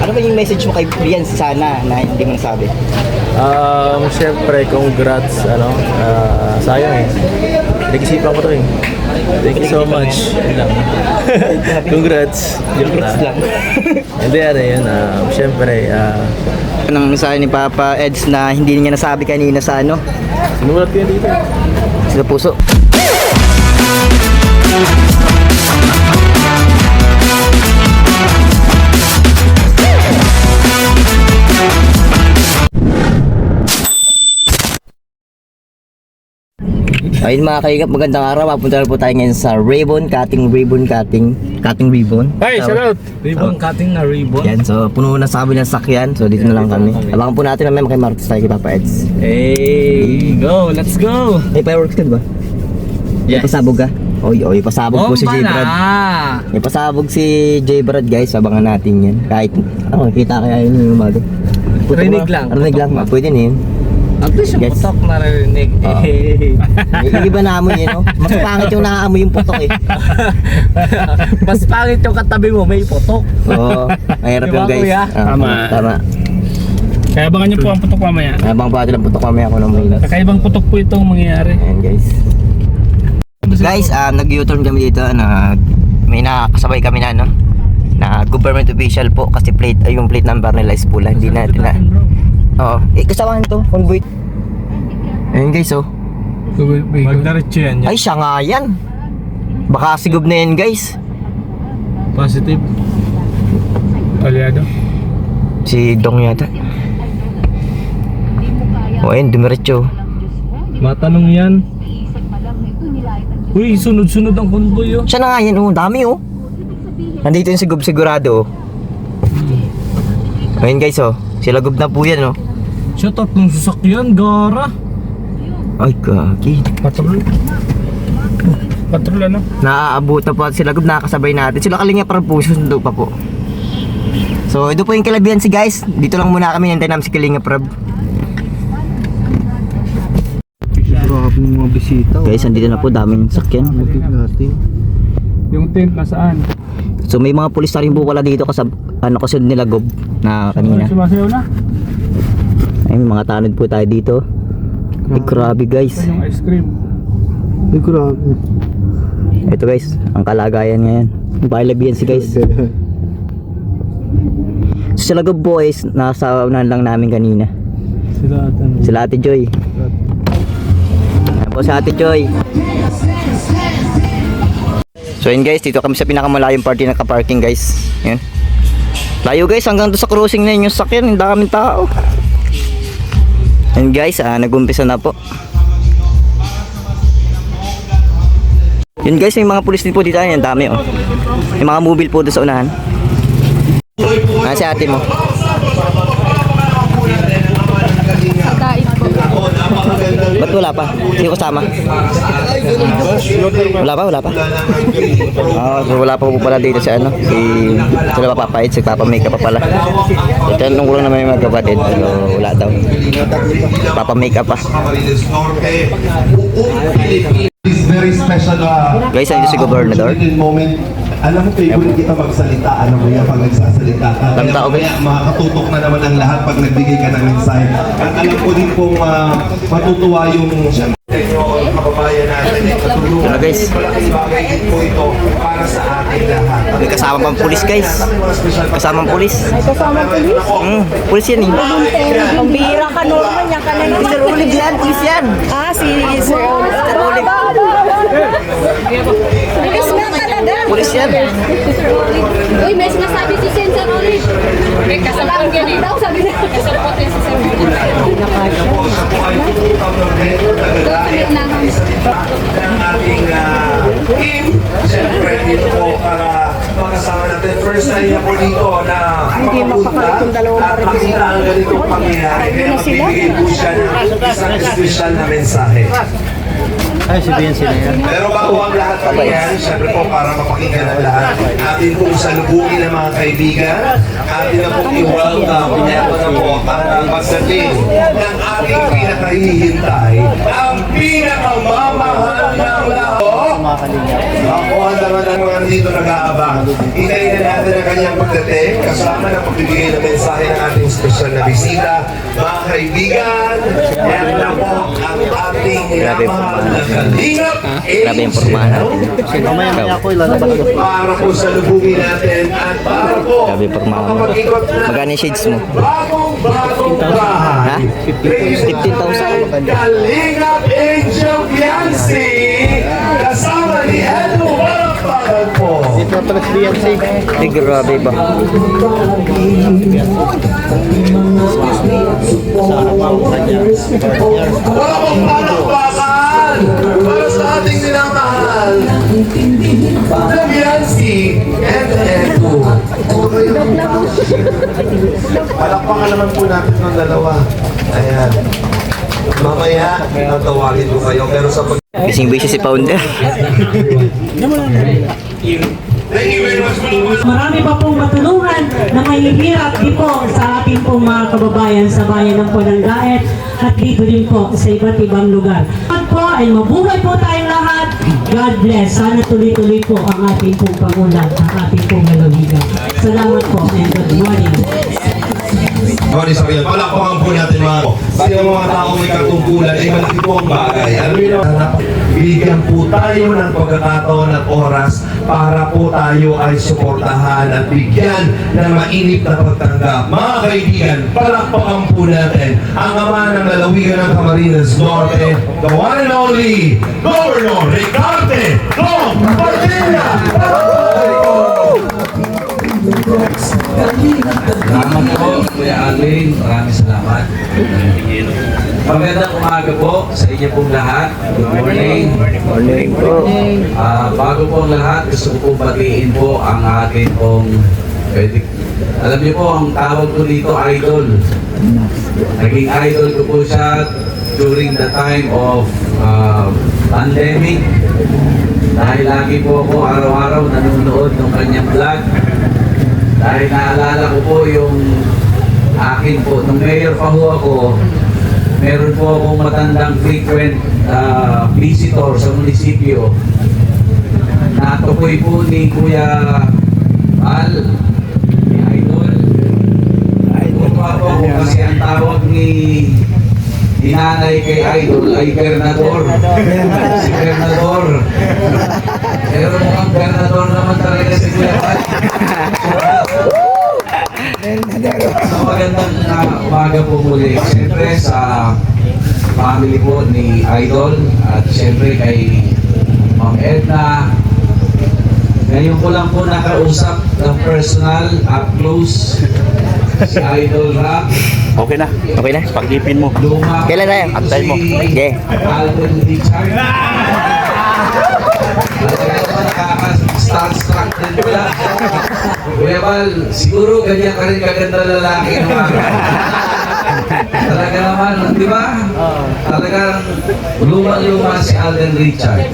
Ano ba yung message mo kay Brian sana na hindi mo nasabi? Siyempre, congrats, sayang eh. Nag-isipan ko to eh. Thank you so much. Yun lang. Congrats. Congrats lang. Hindi, yun. Siyempre, Anong mensahe ni Papa Eds na hindi niya nasabi kanina sa ano? sinulat ko yun dito. Sa puso. Ayun mga kaigap, magandang araw. Papunta na po tayo ngayon sa ribbon cutting. Cutting ribbon. Hey, shout out! Ribbon cutting na ribbon. Yan, so puno na sabi ng sakyan. So dito na lang kami. Abangan po natin na may makimartis tayo kay Papa Eds. Hey, go! Let's go! May fireworks ka ba? May Yes. pasabog ka? Oy, pasabog po si J. Brad. May pasabog si J. Brad guys. Abangan natin yan. Kahit, kita kaya yun yung umaga. Rinig lang. Rinig lang. Pwede na yun. At least yung Yes. putok narinig. Yung iba naamoy yun, no? Mas pangit yung naaamoy yung putok eh. Mas pangit yung katabi mo, may putok. Oo, mahirap Diba, yung guys. kuya? Tama. Kaya abangan nyo po ang putok mamaya. Abang pa natin ang putok mamaya ako ng Maynila. Kakaibang putok po itong mangyayari. Ayan guys. Guys, nag-U-turn kami dito na may nakakasabay kami na na government official po kasi yung plate number nila is pula, hindi natin na. Oo, kasama nito, convoy. Ayun guys, Magdaritso yan. Ay, siya nga yan. Baka sigub na yan guys. Positive. Aliado. Si Dong yata. Ayun, dumiretso. Matanong yan. Uy, sunod-sunod ang convoy oh. Siya na nga yan, dami Nandito yung sigub sigurado Ayun guys, sila gub na po yan Siya tatlong sasakyan, gara. Ay, kaki. Patrol. Patrol ano? Naaabutan po at sila gub, nakakasabay natin. Sila Kalinga para po, susundo pa po. So, ito po yung Kalabian si guys. Dito lang muna kami, nantay namin si Kalinga Prab. Grabe mga bisita. Guys, andito na po, daming sakyan. Yung tent nasaan? So, may mga pulis na rin po pala dito kasunod nila gob na kanina. Sumasayaw na. Ay, may mga tanod po tayo dito. Ay, grabe guys. Ito yung ice cream. Ay, grabe. Ito guys, ang kalagayan ngayon. Kalabian si guys. So, sila gob po is nasa unahan lang namin kanina. Sila Ate Joy. Ayan po si Ate Joy. So yun guys, dito kami sa pinakamalayong party na ka-parking guys. Yan. Layo guys, hanggang doon sa crossing na yun yung sakyan, hindi kaming tao. Yan guys, nag-umpisa na po. Yun guys, may mga pulis din po dito, yan dami May mga mobile po doon sa unahan. Si ate mo. Ba't wala pa? Sino kasama? Wala pa? So wala pa po pala dito si sila papapait, magpapamake up pa pala. Tanong ko lang naman yung mga kapatid, pero wala daw. Papamake up pa. Very special Guys, andito si Gobernador. moment. Alam mo, favorite kita magsalita. Alam mo yan pag nagsasalita ka. Kaya Tao, mamaya makakatutok na naman ang lahat pag nagbigay ka ng mensahe. At alam ko din pong matutuwa yung kababayan natin. Ano guys? Malaking bagay din po ito para sa ating lahat. May kasama pang pulis guys. Kasamang pulis. Pulis yan Pambira ka naman yan ka na naman. Sir Olive yan, pulis yan. Si Sir Olive. Sir Olive. Pulis nga talaga. Pulis yan. Uy, may sinasabi si Sensor Olive. May kasampot yan eh. Daw sabi niya. Kasampot yan si Sensor ng ating team. Siyempre, dito po para makasama natin. First time niya po dito na makapunta at makita ang ganitong pangyayari. Kaya magbibigay po siya ng isang espesyal na mensahe. Ay, sabihin sila yan. Pero bago ang lahat pa yan, siyempre po para mapakinggan ang lahat, atin pong salubungin ng mga kaibigan, atin na pong i-welcome, ito na po ang pagdating ng ating pinakahihintay, ang pinakamamahal ng lahat. Ako ang naman ang mga dito nag-aabang. Hintayin na natin ang kanyang pagdating kasama ng pagbibigay ng mensahe ng ating special na bisita. Mga kaibigan, yan na po ang ating Grabe minamahal po. na kalingap. Grabe yung pormahan natin. Para po sa lubungin natin at para po Grabe yung pormahan mo. makapag-ikot na Magkano yung shades mo? bagong Ha? bahay. 15,000. Kalingap Angel Fiancé kasama ni Edo Barapagad po. Ay, grabe ba? Wala pong palakpakan para sa ating minamahal na Fiancé and Edo. Palakpakan naman po natin ng dalawa. Ayan. Mamaya, natawagin ko kayo. Pero sa pag... Bising-busy si Founder. Thank you very much. Marami pa pong matulungan na mahihirap din po sa ating pong mga kababayan sa bayan ng Ponanggaet at dito din po sa iba't ibang lugar. At po ay mabuhay po tayong lahat. God bless. Sana tuloy-tuloy po ang ating pong pangulat at ating pong lalawigan. Salamat po and good morning. Sorry, sorry. Palakpakan po natin mga sino mga tao may katungkulan ay malaki po ang bagay. Alam niyo, bigyan po tayo ng pagkakataon at oras para po tayo ay suportahan at bigyan ng mainit na pagtanggap. Mga kaibigan, palakpakan po natin ang ama ng lalawigan ng Camarines Norte, the one and only Governor Ricardo Dong Padilla! Salamat po, Kuya Alvin. Maraming salamat. Magandang umaga po sa inyo pong lahat. Good morning. Morning po. Bago po ang lahat, gusto ko pong batiin po ang ating pong alam niyo po, ang tawag ko dito, idol. Naging idol ko po siya during the time of pandemic. Dahil lagi po ako araw-araw nanonood ng kanyang vlog. Dahil naalala ko po yung akin po, nung mayor pa ho ako, meron po akong matandang frequent visitor sa munisipyo. Natukoy po ni Kuya Al, ni Idol. Idol pa po ako kasi ang tawag ni nanay kay Idol ay Bernador. Si Bernador. Pero mukhang Bernador naman talaga si Kuya Al. So, magandang umaga po muli. Siyempre sa family po ni Idol at siyempre kay Ma'am Edna. Ngayon ko lang po nakausap ng personal up close si Idol Rap. Okay na. Okay na? Pag-ipin mo. Luma Kailan tayo? Antay mo. Okay. Alvin Richard. Starstruck din pala. Kuya Val, siguro ganyan ka rin kaganda lalaki naman. Talaga naman, di ba? Talagang luma-luma si Alden Richard.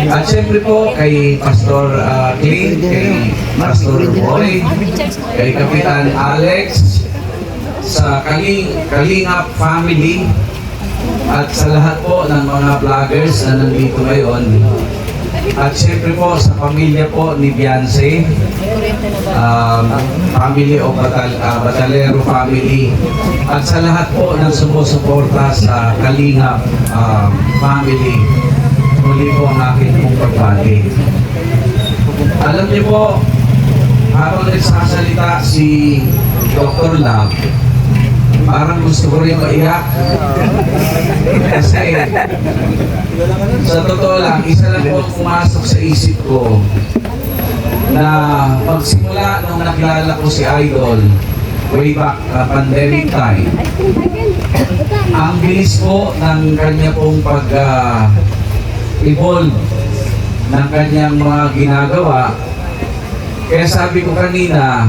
At syempre po kay Pastor Clint, kay Pastor Boy, kay Kapitan Alex, sa Kalingap family, at sa lahat po ng mga vloggers na nandito ngayon. At siyempre po sa pamilya po ni Fiancé, family o Batalero family, at sa lahat po ng sumusuporta sa Kalingap family, muli po ang akin pong pagbati. Alam niyo po, habang nagsasalita si Dr. Love, parang gusto ko rin maiyak. Kasi sa totoo lang, isa lang po pumasok sa isip ko na pagsimula nung nakilala ko si Idol way back pandemic time, ang bilis po ng kanya pong pag-evolve ng kanyang mga ginagawa. Kaya sabi ko kanina,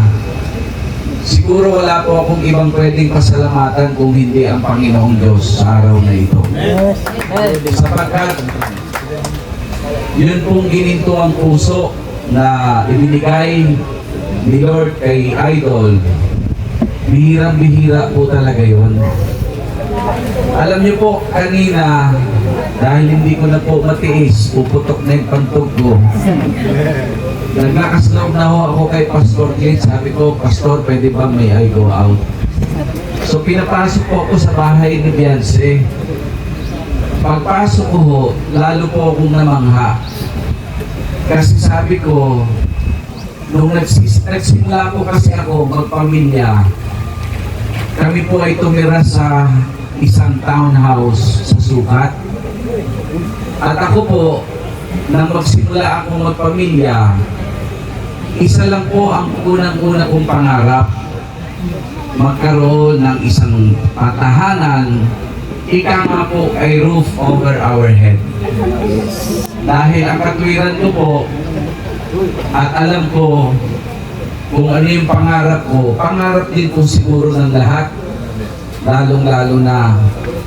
siguro wala po akong ibang pwedeng pasalamatan kung hindi ang Panginoong Diyos sa araw na ito. Sapagkat yun pong gininto ang puso na ibinigay ni Lord kay Idol. Bihirang-bihira po talaga yun. Alam niyo po, kanina, Dahil hindi ko na po matiis, puputok na yung pantog ko. Naglakas loob na ho ako kay Pastor Clint. Sabi ko, Pastor, pwede ba may I go out? So pinapasok po ako sa bahay ni Beyonce. Pagpasok ko ho, lalo po akong namangha. Kasi sabi ko, nung nagsimula po kasi ako magpamilya, kami po ay tumira sa isang townhouse sa Sukat. At ako po, nang magsimula akong magpamilya, isa lang po ang unang-una kong pangarap, magkaroon ng isang patahanan, ika nga po ay roof over our head. Dahil ang katwiran ko po, at alam ko kung ano yung pangarap din po siguro ng lahat, lalong-lalo na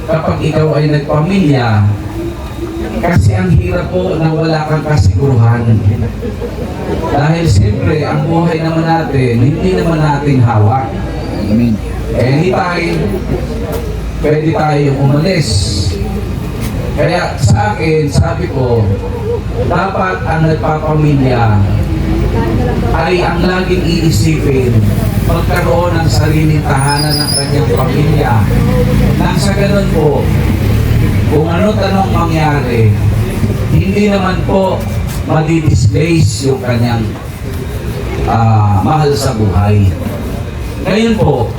kapag ikaw ay nagpamilya, kasi ang hirap po na wala kang kasiguruhan. Dahil siyempre, ang buhay naman natin, hindi naman natin hawak. Anytime, pwede tayong umalis. Kaya sa akin, sabi ko, dapat ang nagpapamilya ay ang laging iisipin magkaroon ng sariling tahanan ng kanyang pamilya. Nang sa ganun po, kung ano tanong mangyari, hindi naman po madi-displace yung kanyang mahal sa buhay. Ngayon po,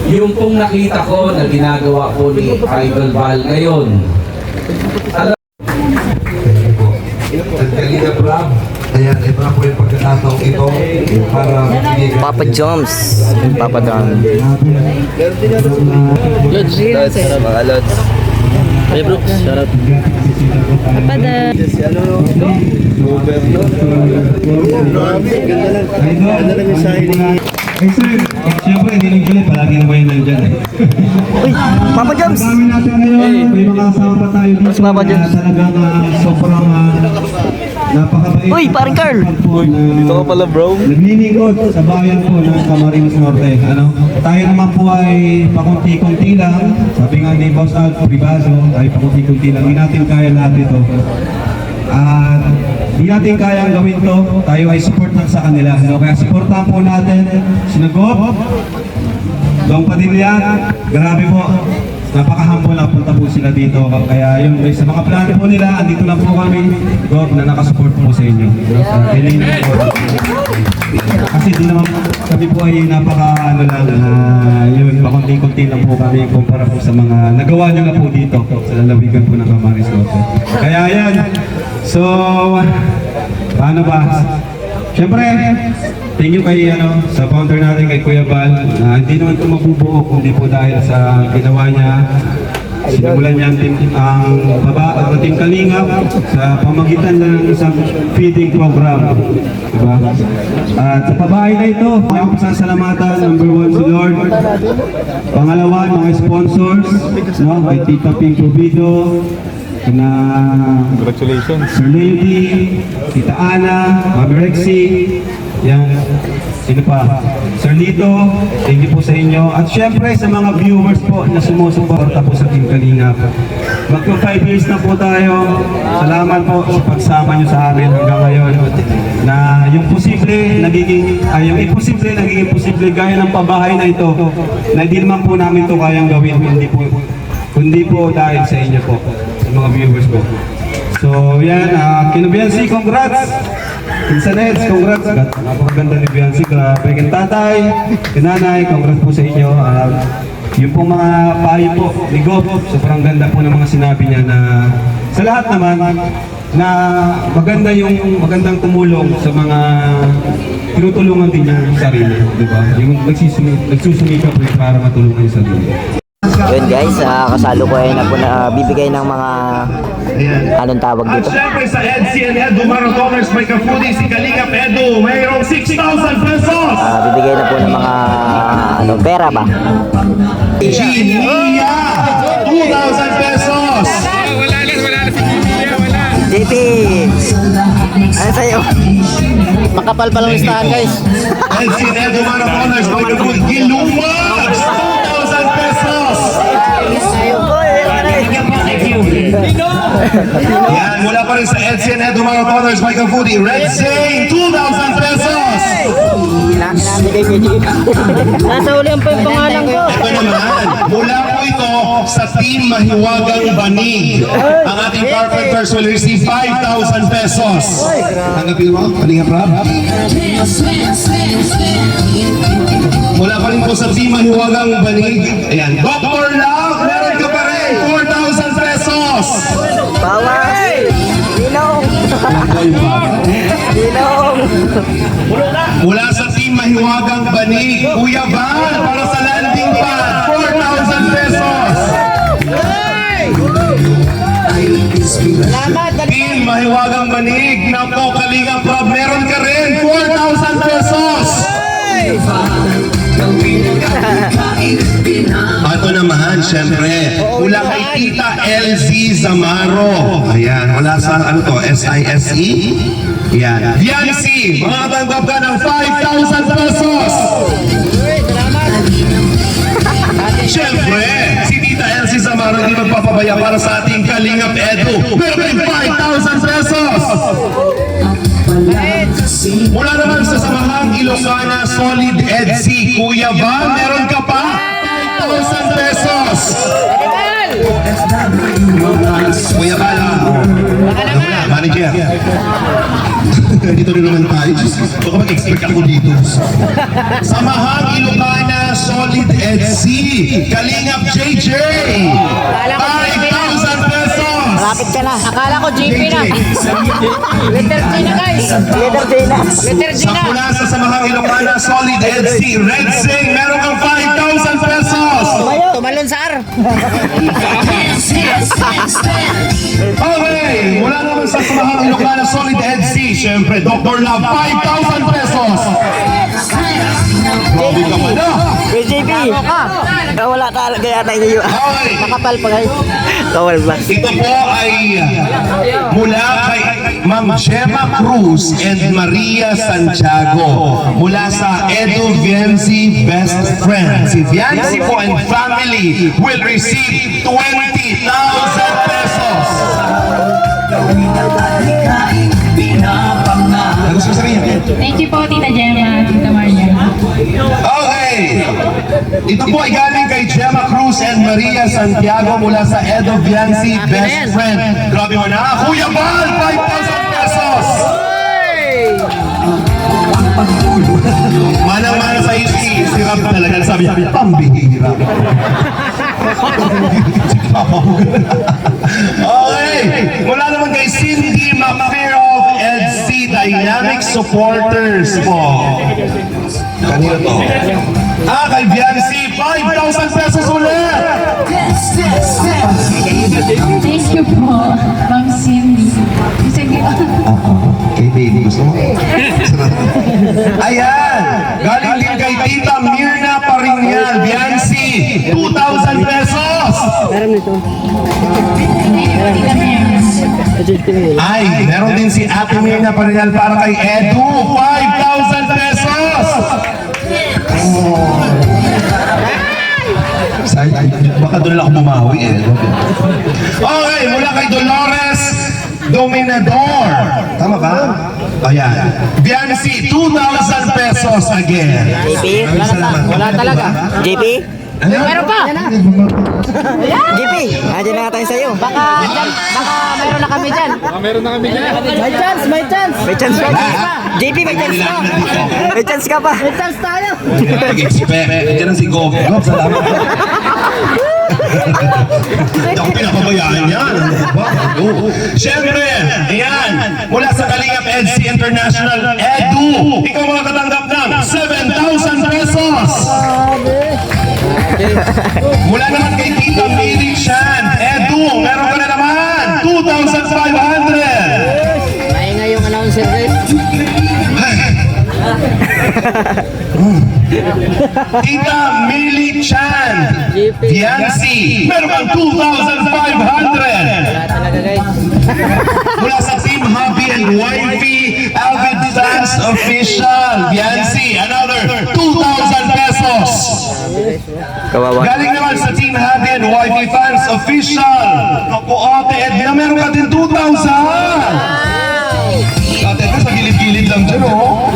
yung pong nakita ko na ginagawa po ni Idol Val ngayon, Kalinga Brab, ayan, ito na po yung pagkakataong ito para magbigay ka. Papa Joms. Papa Don. Lods. Mga lods. Hey bro, shout out. Eh sir, siyempre hindi lang pala, palagi na kayo nandyan eh. Uy, Papa Joms. Ang dami natin ngayon, may mga kasama pa tayo dito Si Papa Joms. na talagang sobrang napakabait. Uy, parang Carl. Dito ka pala bro. Naglilingkod sa bayan po ng Camarines Norte. Ano? Tayo naman po ay pakunti-kunti lang. Sabi nga ni Boss Alf Privado, ay pakunti-kunti lang. Hindi natin kaya lahat ito. At hindi natin kayang gawin to, tayo ay support lang sa kanila. No? Kaya supportan po natin Sinagop, Dong Padilla, grabe po. Napaka-humble lang punta po sila dito. Kaya yun, sa mga plano po nila, andito lang po kami, Gop, na nakasupport po sa inyo. Kailangan po. Kasi di naman kami po ay napaka-ano lang, yun, pakunti-kunti lang po kami kumpara po sa mga nagawa nyo na po dito sa lalawigan po ng Camarines Norte. Kaya yan. So, paano ba? Siyempre, thank you kay sa founder natin, kay Kuya Val. Hindi naman ito mabubuo kundi po dahil sa ginawa niya. Sinimulan niya ang Team Kalingap sa pamagitan ng isang feeding program. Diba? At sa pabahay na ito, may pasasalamatan, number 1 si Lord. Pangalawa, mga sponsors, no? Kay Tita Pink Provido, na congratulations Sir Lady, Tita Ana, Mami Rexy, yan, sino pa? Sir Lito, thank you po sa inyo. At syempre sa mga viewers po na sumusuporta po sa Team Kalingap. Magpo 5 years na po tayo. Salamat po sa pagsama nyo sa amin hanggang ngayon. Na yung posible, yung imposible, nagiging posible gaya ng pabahay na ito. Na hindi naman po namin ito kayang gawin, kundi po dahil sa inyo po, sa mga viewers po. So yan, kina Beyonce, congrats! Kinsanets, congrats! Napakaganda ni Beyonce, grabe. Kay tatay, kinanay, congrats po sa inyo. Yung pong mga payo po ni Gop, sobrang ganda po ng mga sinabi niya na sa lahat naman, na magandang tumulong sa mga tinutulungan din yung sarili, di ba? Yung nagsusumika po para matulungan yung sarili. Yun guys, kasalo ko ay na po na bibigay ng mga anong tawag At dito. syempre sa EDC and Edu Marathoners may kafundi si Kalingap Edu, mayroong 6,000 pesos! Bibigay na po ng mga pera ba? Nia, 2,000 pesos! JP! Ano sa'yo? Makapal pa lang listahan guys. EDC and Edu Marathoners may kafundi Gilumax, 2,000 pesos! Thank you. Yan, mula pa rin sa EDSA and Edu Mga Brothers, Michael Foodie, Red Zane, 2,000 pesos! Nasa uli ang pangalan ko. Ito naman, mula po ito sa Team Mahiwagang Banig. Ang ating carpenters will receive 5,000 pesos. Tanggapin mo, Kalinga Prab. Mula pa rin po sa Team Mahiwagang Banig. Ayan, Dr. Love, meron ka pa rin, 4,000 pesos. Bawas! Ninong! Ninong! Mula sa Team Mahiwagang Banig, Kuya Val, para sa landing pad, 4,000 pesos. Team Mahiwagang Banig, nako Kalinga Prab, meron ka rin, 4,000 pesos. Ito naman, syempre, mula kay Tita LZ Zamaro. Ayan, mula sa, ano to, SISE? Ayan. Viancy, makatanggap ka ng 5,000 pesos. Syempre, si Tita LZ Zamaro hindi magpapabaya para sa ating Kalingap Edu. Meron kayong 5,000 pesos. Mula naman sa Samahang Ilocana Solid EDC, Kuya Val, meron ka pa 5,000 pesos. Kuya Val, manager. Dito rin naman tayo. Baka mag-expect ako dito. Samahang Ilocana Solid EDC, Kalingap JJ, 5,000 pesos. Lapit ka na. Akala ko JP na. Letter G na guys. Leader J na. Letter G Sa na. mula sa Samahang Ilocana Solid EDC, Red Zing, meron kang 5,000 pesos. Tumalon sa R. Okay, mula naman sa Samahang Ilocana Solid EDC, syempre, Dr. Love, 5,000 pesos. Grabe ka man na. JP! Wala talaga yata yung Okay, Kapal pa guys. Kawal ba? ito po ay mula kay Ma'am Gemma Cruz and Maria Santiago mula sa Edu Viancy Best Friend. Si Viancy po and family will receive 20,000 pesos. Ano sasabihin? Thank you po, Tita Gemma, Tita Maria. Okay. Ito po ay galing kay Gemma Cruz and Maria Santiago mula sa Edo Viancy Best Friend. Grabe mo na. Kuya Bal, 5,000 pesos. Manang-mana sa isi. Si Ram talaga sabi niya, pambihira. Okay. Mula naman kay Cindy Macfero of EDC Dynamic Supporters po. Kanina to? Kay Viancy, 5,000 pesos ulit! Thank you po, Ma'am Cindy. Sige. Kay baby, gusto mo? Ayan! Galing din kay Tita Mirna Paringal, Viancy, 2,000 pesos! Ay, meron din si Ate Mirna Paringal para kay Edu, 5,000 pesos! Baka doon lang ako bumawi eh. Okay, mula kay Dolores Dominador. Tama ba? Ayan. Viancy, 2,000 pesos again. JP? Wala talaga. JP? Meron pa. JP! Nandiyan na nga tayo sa'yo. Baka meron na kami dyan. May chance, may chance. May chance ka. JP, may chance ka. May chance ka pa. May chance tayo. Nag-expect. Diyan ang si Gob. Gob, salamat. Hindi ako pinapabayaan yan. Siyempre, ayan, mula sa Kalingap EDC International, Edu, ikaw makakatanggap ng 7,000 pesos. Mula naman kay Tita Mary Chan, Edu, meron ka na naman, 2,500. Maingay yung announcer guys. Tita Millie Chan, Viancy, meron kang 2,500. Talaga guys. Mula sa Team Hubby and Wifey, Alvin Dance Official, Viancy, another 2,000 pesos. Kawawa. Galing naman sa Team Happy and YB Fans Official. Ako Ate Edna, meron ka din 2,000. Ate Edna, sa gilid-gilid lang dyan, oh.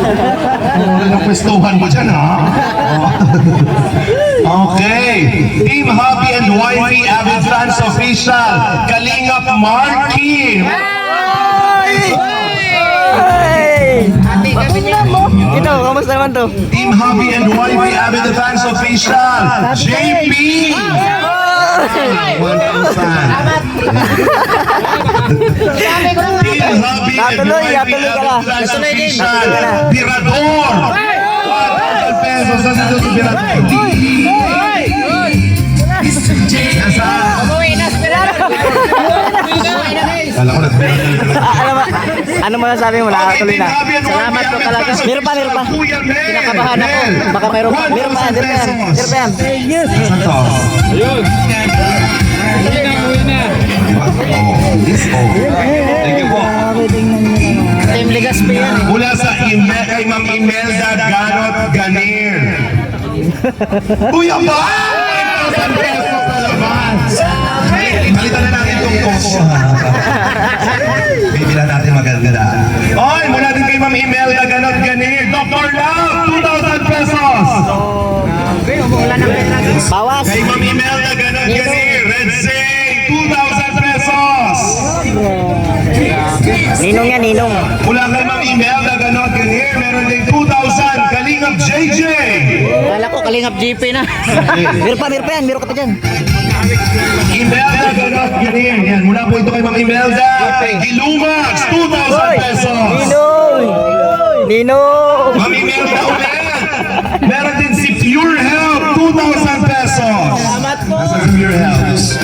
Ang pwestuhan mo dyan, ha? Okay. Team Happy and YB Avid Fans Official. Kalingap Marky. Ito, kamusta naman to? Team Happy and YB Avid Fans Official. JP. 1,000. Team Happy and Natuloy, YB natuloy ka na. Avid Fans Official. Tirador. 1,000 pesos. Saan ito si Tirador? Kala ko Ano masasabi mo? Nakakatuloy na. Salamat po talaga. Meron pa. Kinakabahan ako. Baka meron pa. Meron pa yan. Saan to? Ayun. Uwi na. Thank you po. Team Legaspi yan. Mula sa kay Ma'am Imelda Ganot Ganir. Kuya ba? 1,000 pesos na laban. Balitan na natin itong coach. Bibilan natin maganda. Oy, mula din kay Ma'am Imelda Ganot Ganir. Dr. Love, 2,000 pesos. Bawas. Kay Ma'am Imelda Ganot Ganir. Red Say, 2,000 pesos. Ninong yan, ninong. Mula kay Ma'am Imelda Ganot Ganir, meron din 2,000. Kalingap JJ. Kala ko kalingap GP na. Meron pa yan. Meron ka pa dyan. Imelda Ganot Ganir. Yan, mula po ito kay Ma'am Imelda. Gilumax, 2,000 pesos. Ninong. Ma'am Imelda ulit. Meron din si Pure Health, 2,000 pesos. Salamat po. Nasa si Pure Health.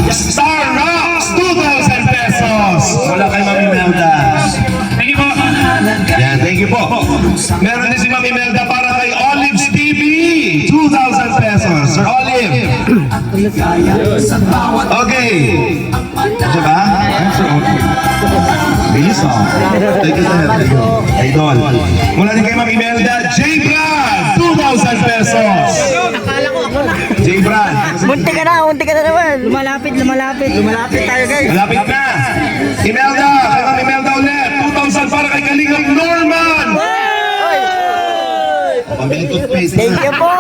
Star Rocks, 2,000 pesos. Mula kay Ma'am Imelda. Thank you po. Yan, thank you po. Meron din si Ma'am Imelda para kay Olive TV, 2,000 pesos. Sir Olive. Okay. Ito ba? Bilis oh. Thank you, sir. Thank you. Idol. Mula din kay Ma'am Imelda, J. Brad, 2,000 pesos. J. Brad. Munti ka na naman. Lumalapit tayo guys. Malapit na. Imelda, kay Ma'am Imelda ulit. 2,000 para kay Kalingap Norman. Pambili toothpaste na. Thank you po.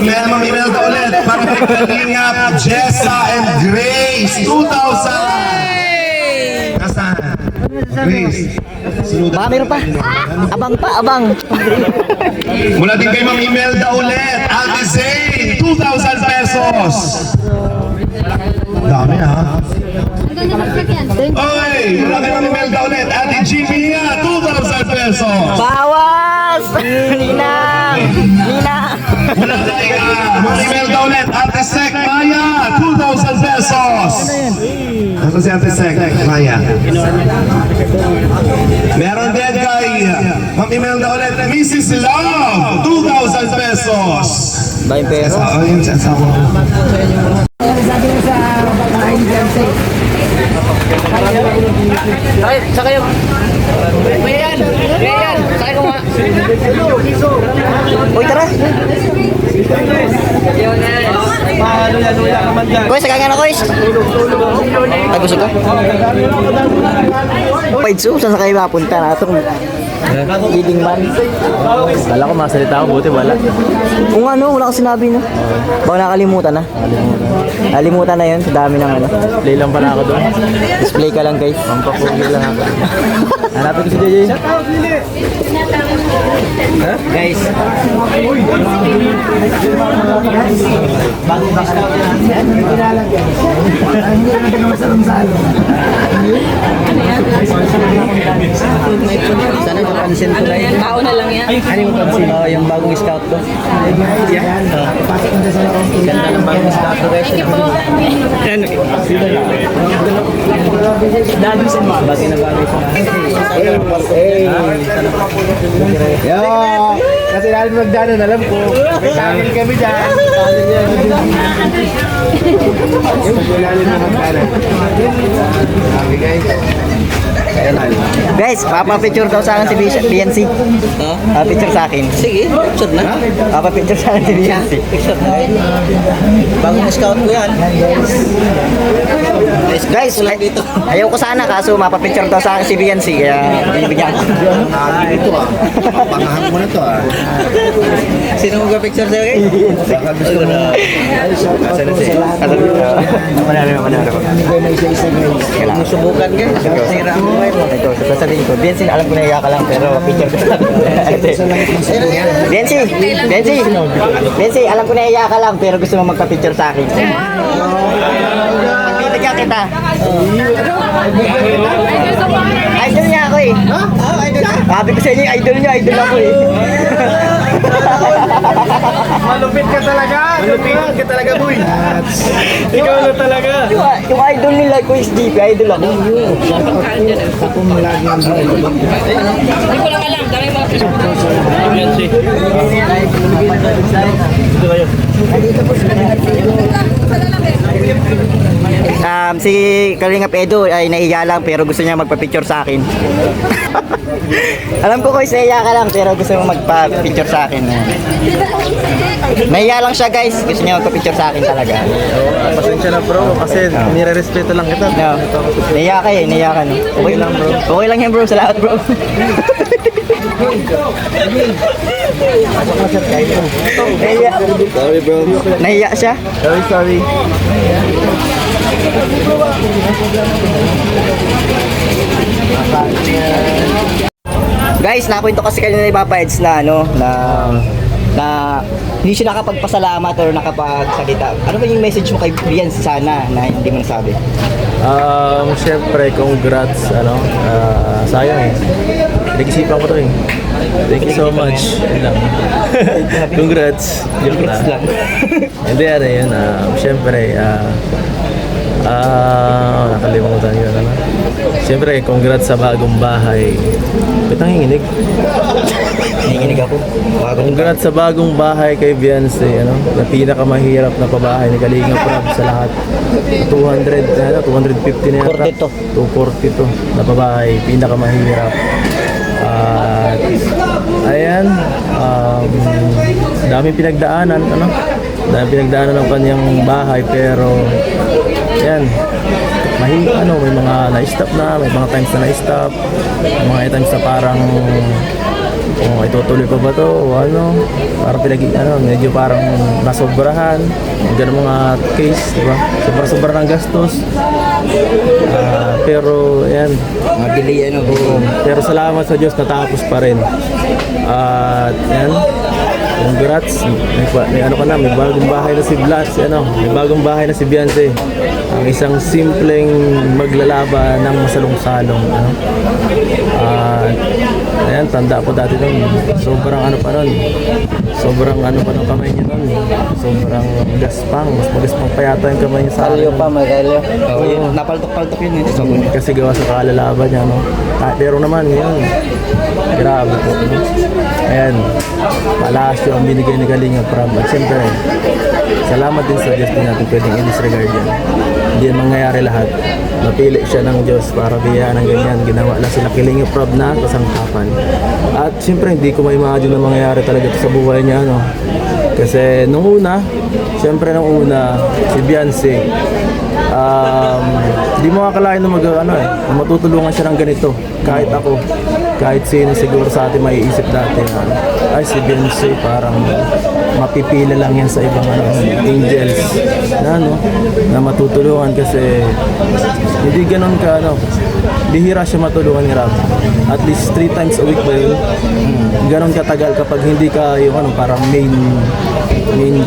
Ma'am Imelda ulit para kay Kalingap Jessa and Grace. 2,000. Nasaan? Grace. Baka meron pa. Abang. Mula din kay Ma'am Imelda ulit. Ate Zane, 2,000 pesos. Dami ha. Ang ganda ng truck yan. Oy, mula kay Ma'am Imelda ulit. Ate Jimmy, 2,000 pesos. Bawas. Ninang. Mula kay Ma'am Imelda ulit. Ate Sek Maya, 2,000 pesos. Nasa si Ate Sek Maya? Meron din kay Ma'am Imelda ulit. Mrs. Love, 2,000 pesos. 20 pesos. Oo, yun sa asawa ko. Sakay yung... Rian! Sakay ko nga. Uy, tara. Koy, sakagan na, Koy. Ay, gusto ko. Paidso, saan sa kayo mapunta na itong leading man? Kala ko masalita ako, buti wala. Kung ano, wala kang sinabi na. Baka nakalimutan na. Nakalimutan na yun, sa dami ng ano. Play lang pala ako doon. Display ka lang, guys. Pampapugil lang ako. Hanapin ko si JJ. Guys. Sana mapansin ko na yun. Tao na lang yan. Ano yung mapansin? Oo, yung bagong scout ko. Yeah. Ganda ng bagong scout ko, guys. Thank you po. Dado sa mga bagay na bagay ko. Yo! Kasi natin magdano, alam ko. Kailangan kami dyan. Yung kailangan na magdano. Sabi guys. Guys, papapicture daw sa akin si BNC. Papapicture sa akin. Sige, picture na. Papapicture sa akin si BNC. Picture na. Bagong scout ko yan. Guys, ayaw ko sana kaso mapapicture daw sa akin si BNC kaya binibigyan ko. Ito ah. Pangahan mo na to ah. Sino magpa-picture sa'yo, guys? Baka gusto mo. Kung subukan, guys. Sira mo, guys. Ito, sasabihin ko. BNC, alam ko na iya ka lang pero picture ko sa BNC, alam ko na iya ka lang pero gusto mo magpa-picture sa akin. Pagbibigyan kita. Idol niya ako eh. Sabi ko sa inyo, idol niya, idol ako eh. Malupit ka talaga! Malupit ka talaga, boy! Ikaw na talaga! Yung idol nila ko is DP, idol ako. Si Kalingap Edo ay nahiya lang pero gusto niya magpa-picture sa akin. Alam ko guys, nahiya ka lang pero gusto mo magpa-picture sa akin. Nahiya lang siya guys, gusto niya magpa-picture sa akin talaga. Pasensya na bro, kasi nire-respeto lang kita. No. Nahiya ka eh, nahiya ka no. Okay lang bro. Okay lang yan bro, salamat bro. Nahiya. Sorry bro. Nahiya siya. Sorry. Guys, nakwento kasi kanina ni Papa Eds na na hindi siya nakapagpasalamat or nakapagsalita. Ano ba yung message mo kay Brian sana na hindi mo nasabi? Siyempre, congrats, sayang eh. Nag-isipan ko to eh. Thank you so much. Yun lang. Congrats. Yun lang. Hindi, yun. Siyempre, nakalimutan yun. Siyempre, congrats sa bagong bahay. Ba't nanginginig? Nanginginig ako. Congrats sa bagong bahay kay Beyonce, na pinakamahirap na pabahay ni Kalingap Rob sa lahat. 250 na yata. 242 na pabahay, pinakamahirap. Ayan, daming pinagdaanan, daming pinagdaanan ng kanyang bahay, pero yan, may mga na-stop na, may mga times na na-stop, mga times na parang itutuloy pa ba to o parang medyo parang nasobrahan, ganun mga case, diba? Sobra-sobra ng gastos. Pero yan, Mabili pero salamat sa Diyos natapos pa rin. At yan, congrats, may bagong bahay na si Blas, may bagong bahay na si Beyonce. Ang isang simpleng maglalaba ng masalong-salong. Ayan, tanda ko dati nun. Sobrang sobrang pa ng kamay niya nun. Sobrang gaspang. Mas magaspang pa yata yung kamay niya sa akin. Magalyo. Napaltok-paltok yun eh. Kasi gawa sa kalalaban niya, Pero naman, yun. Grabe po. Ayan. Palasyo ang binigay ni Kalingap Rob. At siyempre, salamat din sa Diyos, din natin pwedeng i-disregard yan. Hindi yan mangyayari lahat. Napili siya ng Diyos para biyayaan ng ganyan. Ginawa lang sila Kalingap Rob na kasangkapan. At siyempre, hindi ko ma-imagine na mangyayari talaga ito sa buhay niya, Kasi nung una, si Beyonce, hindi mo akalain na na matutulungan siya ng ganito. Kahit ako, kahit sino siguro sa atin maiisip dati ay si Beyonce parang mapipila lang yan sa ibang angels na matutulungan kasi hindi ganun ka bihira siya matulungan ni Rob. At least 3 times a week ba yun? Ganun katagal kapag hindi ka yung parang main ni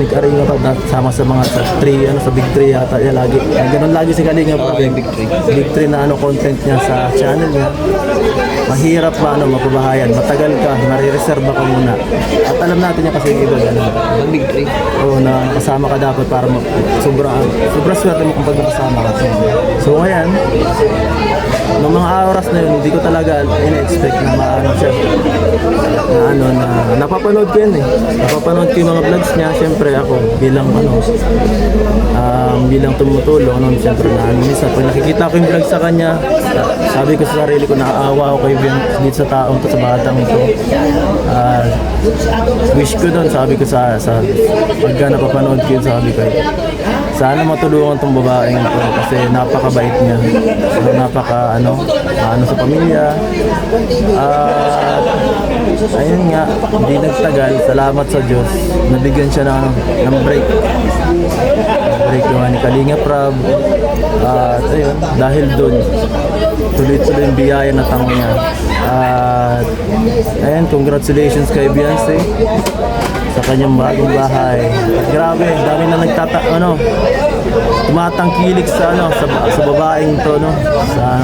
Kalingap Rob na sama sa mga sa Big 3 yata lagi. Ganun lagi si Kalingap Rob. Big 3 na content niya sa channel niya. mahirap mapabahayan, matagal ka, marireserba ka muna. At alam natin yan kasi yung iba gano'n. Big three. Oo, na kasama ka dapat para sobra swerte mo kung pag nakasama ka. So ngayon, noong mga oras na yun, hindi ko talaga in-expect na maano siya. Na napapanood ko yun eh. Napapanood ko yung mga vlogs niya. Siyempre ako, bilang bilang tumutulong, siyempre minsan pag nakikita ko yung vlog sa kanya, sabi ko sa sarili ko, naaawa ako kay Vince dito sa taong to, sa batang to. Wish ko doon, sabi ko pagka napapanood ko yun, sabi ko, sana matulungan tong babaeng to kasi napakabait niya. Napaka sa pamilya. Ayun nga, hindi nagtagal, salamat sa Diyos, nabigyan siya ng break yung ni Kalinga Prab. At ayun, dahil doon tuloy-tuloy yung biyaya na tango niya. At ayun, congratulations kay Beyonce sa kanyang bagong bahay. At grabe, dami na tumatangkilik sa babaeng to, sa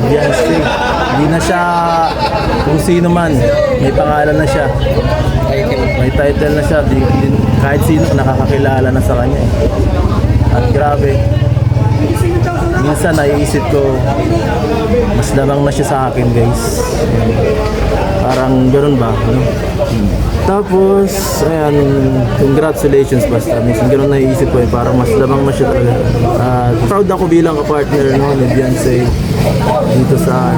Beyonce. Hindi na siya kung sino man, may pangalan na siya, may title na siya, kahit sino nakakakilala na sa kanya eh. At grabe, minsan naiisip ko, mas lamang na siya sa akin, guys. Parang gano'n ba? Tapos, ayan, congratulations basta. Minsan gano'n naiisip ko eh, parang mas lamang na siya talaga. Proud ako bilang kapartner ni Beyonce dito sa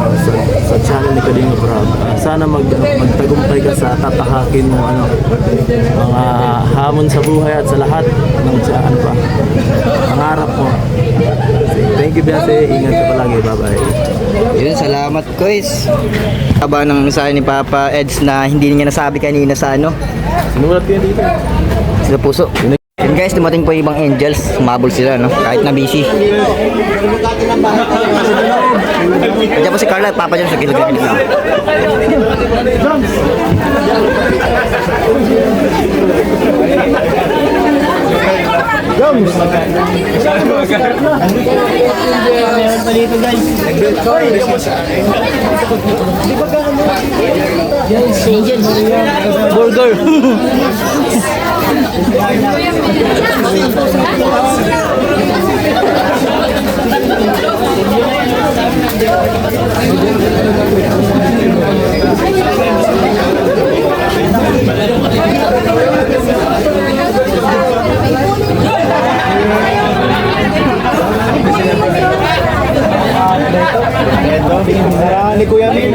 channel ni Kalinga Prab. Sana magtagumpay ka sa tatahakin mo mga hamon sa buhay at sa lahat ng pangarap mo. Thank you, Beyonce. Ingat ka palagi. Bye-bye. Yun, salamat guys. Haba ng mensahe ni Papa Eds na hindi niya nasabi kanina sa Sinulat ko yan dito. sa puso. Yun guys, dumating po yung ibang angels. Sumabol sila, kahit na busy. Diyan po si Carla at Papa dyan sa gilid-gilid lang. Burger. Ito, ni Kuya Min.